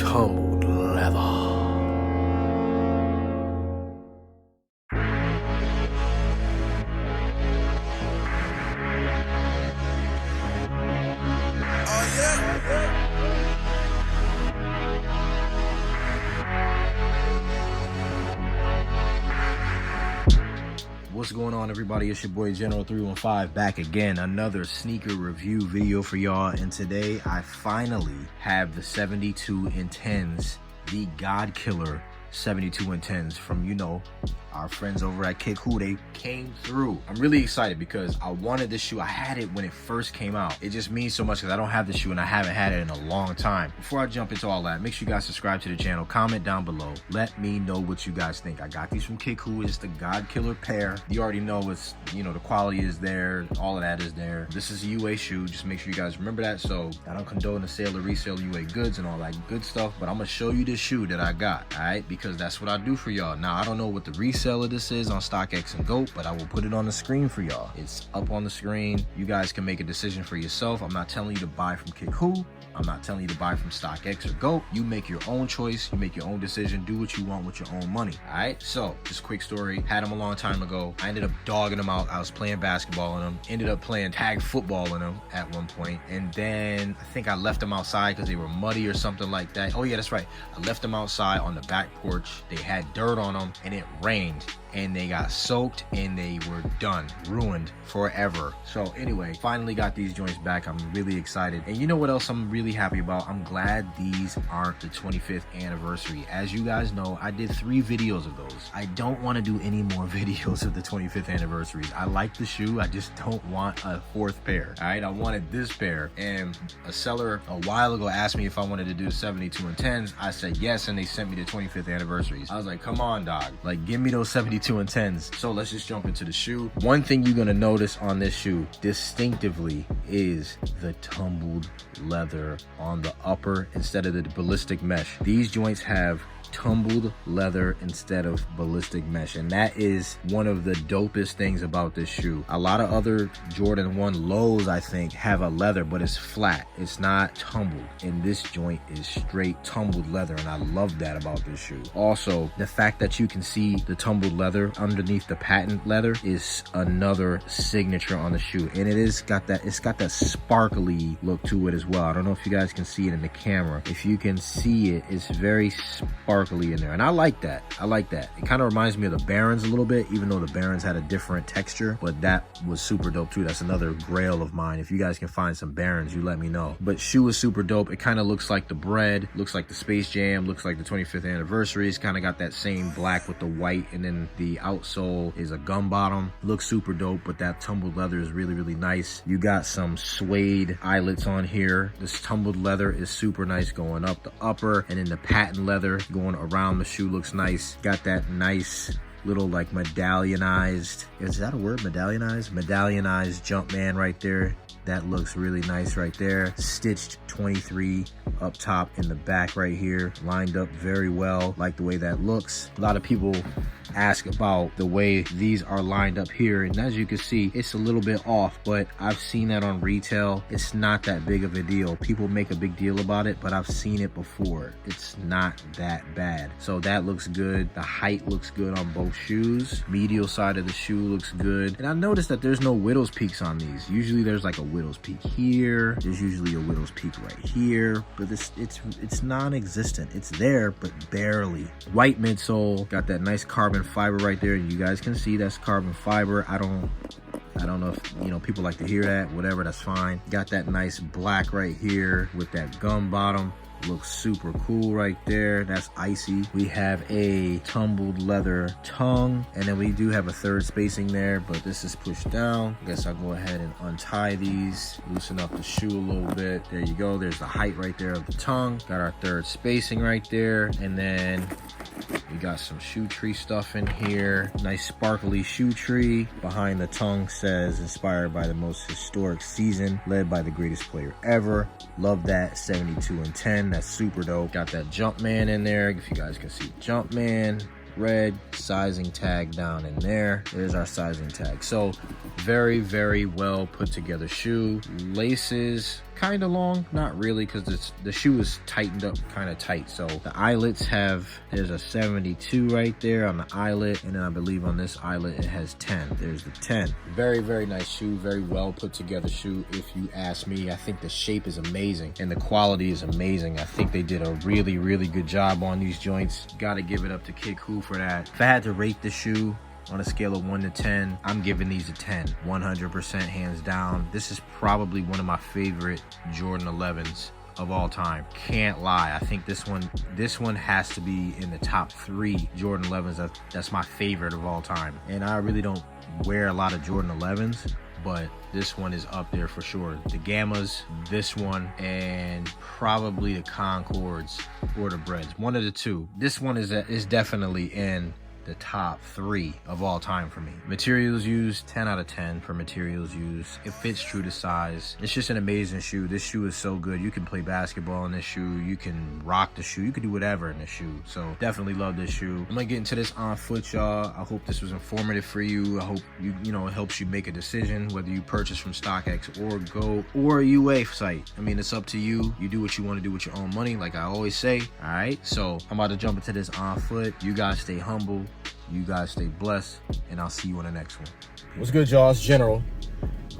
tumbled leather. What's going on, everybody? It's your boy General 315 back again. Another sneaker review video for y'all, and today I finally have the 72 and 10s, the God Killer 72 and 10s from, our friends over at Kick Who. They came through. I'm really excited because I wanted this shoe. I had it when it first came out. It just means so much because I don't have this shoe and I haven't had it in a long time. Before I jump into all that, make sure you guys subscribe to the channel, comment down below, let me know what you guys think. I got these from Kick Who. It's the God Killer pair. You already know it's, the quality is there, all of that is there. This is a UA shoe, just make sure you guys remember that. So I don't condone the sale or resale of UA goods and all that good stuff, but I'm gonna show you this shoe that I got, all right? Because that's what I do for y'all. Now, I don't know what the resale of this is on StockX and GOAT, but I will put it on the screen for y'all. It's up on the screen. You guys can make a decision for yourself. I'm not telling you to buy from Kick Who. I'm not telling you to buy from StockX or GOAT. You make your own choice. You make your own decision. Do what you want with your own money. All right. So just a quick story. Had them a long time ago. I ended up dogging them out. I was playing basketball in them. Ended up playing tag football in them at one point. And then I think I left them outside because they were muddy or something like that. Oh yeah, that's right. I left them outside on the back porch. They had dirt on them and it rained. And they got soaked and they were done, ruined forever. So anyway, finally got these joints back. I'm really excited. And you know what else I'm really happy about? I'm glad these aren't the 25th anniversary. As you guys know, I did 3 videos of those. I don't want to do any more videos of the 25th anniversaries. I like the shoe. I just don't want a 4th pair. All right, I wanted this pair. And a seller a while ago asked me if I wanted to do 72 and 10s. I said yes, and they sent me the 25th anniversaries. I was like, come on, dog. Like, give me those 72 and 10s. So let's just jump into the shoe. One thing you're gonna notice on this shoe distinctively is the tumbled leather on the upper instead of the ballistic mesh. These joints have tumbled leather instead of ballistic mesh, and that is one of the dopest things about this shoe. A lot of other Jordan 1 lows, I think, have a leather, but it's flat. It's not tumbled, and this joint is straight tumbled leather, and I love that about this shoe. Also, the fact that you can see the tumbled leather underneath the patent leather is another signature on the shoe, and it's got that sparkly look to it as well. I don't know if you guys can see it in the camera. If you can see it, it's very sparkly in there, and I like that. It kind of reminds me of the Barons a little bit, even though the Barons had a different texture, but that was super dope too. That's another grail of mine. If you guys can find some Barons, you let me know. But shoe is super dope. It kind of looks like the Bread, looks like the Space Jam, looks like the 25th anniversary. It's kind of got that same black with the white, and then the outsole is a gum bottom. Looks super dope, but that tumbled leather is really, really nice. You got some suede eyelets on here. This tumbled leather is super nice going up the upper, and then the patent leather going around the shoe looks nice. Got that nice little like medallionized, is that a word? Medallionized Jumpman right there. That looks really nice right there. Stitched 23 up top in the back right here. Lined up very well. Like the way that looks. A lot of people ask about the way these are lined up here, and as you can see, it's a little bit off, but I've seen that on retail. It's not that big of a deal. People make a big deal about it, but I've seen it before. It's not that bad. So that looks good. The height looks good on both shoes. Medial side of the shoe looks good. And I noticed that there's no widow's peaks on these. Usually there's like a widow's peak here. There's usually a widow's peak right here, but it's non-existent. It's there, but barely. White midsole, got that nice carbon fiber right there. You guys can see that's carbon fiber. I don't know if people like to hear that. Whatever, that's fine. Got that nice black right here with that gum bottom. Looks super cool right there. That's icy. We have a tumbled leather tongue, and then we do have a 3rd spacing there, but this is pushed down. I guess I'll go ahead and untie these, loosen up the shoe a little bit. There you go. There's the height right there of the tongue. Got our 3rd spacing right there, and then we got some shoe tree stuff in here. Nice sparkly shoe tree. Behind the tongue says inspired by the most historic season, led by the greatest player ever. Love that. 72 and 10. That's super dope. Got that Jumpman in there. If you guys can see Jumpman. red sizing tag down in there. There's our sizing tag. So very, very well put together shoe. Laces kind of long, not really, because the shoe is tightened up kind of tight. So the eyelets have, there's a 72 right there on the eyelet, and then I believe on this eyelet it has 10. There's the 10. Very, very nice shoe, very well put together shoe if you ask me. I think the shape is amazing and the quality is amazing. I think they did a really, really good job on these joints. Gotta give it up to Kid Cool for that. If I had to rate the shoe on a scale of 1 to 10, I'm giving these a 10, 100% hands down. This is probably one of my favorite Jordan 11s of all time. Can't lie. I think this one has to be in the top 3 Jordan 11s. That's my favorite of all time. And I really don't wear a lot of Jordan 11s, but this one is up there for sure. The Gammas, this one, and probably the Concords or the Breads. One of the two. This one is definitely in the top 3 of all time for me. Materials used, 10 out of 10 for materials used. It fits true to size. It's just an amazing shoe. This shoe is so good. You can play basketball in this shoe. You can rock the shoe. You can do whatever in this shoe. So definitely love this shoe. I'm gonna get into this on foot, y'all. I hope this was informative for you. I hope you know, it helps you make a decision whether you purchase from StockX or Go or a UA site. I mean, it's up to you. You do what you want to do with your own money, like I always say. All right, so I'm about to jump into this on foot. You guys stay humble. You guys stay blessed, and I'll see you on the next one. What's good, y'all? It's General.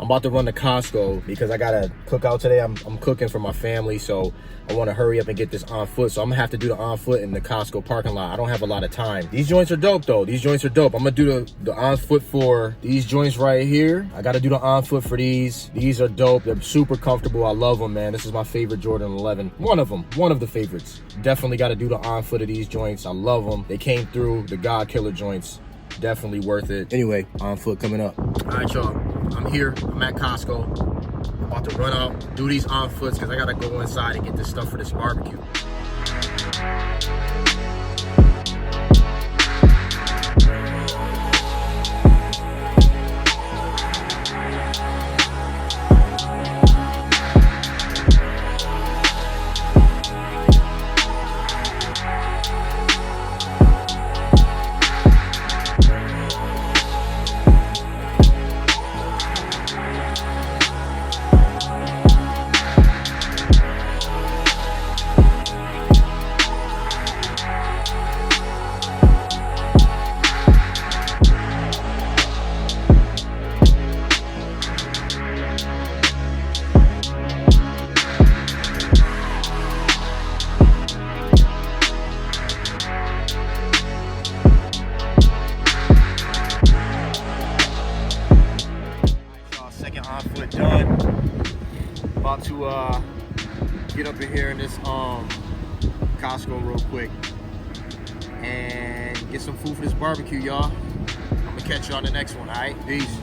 I'm about to run to Costco because I gotta cook out today. I'm cooking for my family, so I want to hurry up and get this on foot. So I'm gonna have to do the on foot in the Costco parking lot. I don't have a lot of time. These joints are dope though. These joints are dope. I'm gonna do the on foot for these joints right here. I gotta do the on foot for these. These are dope. They're super comfortable. I love them, man. This is my favorite Jordan 11. One of them. One of the favorites. Definitely gotta do the on foot of these joints. I love them. They came through, the God Killer joints. Definitely worth it. Anyway, on foot coming up. All right, y'all. I'm here. I'm at Costco. I'm about to run out, do these on foots because I gotta go inside and get this stuff for this barbecue. On-foot done. About to get up in here in this Costco real quick and get some food for this barbecue, y'all. I'm gonna catch you on the next one. All right, peace.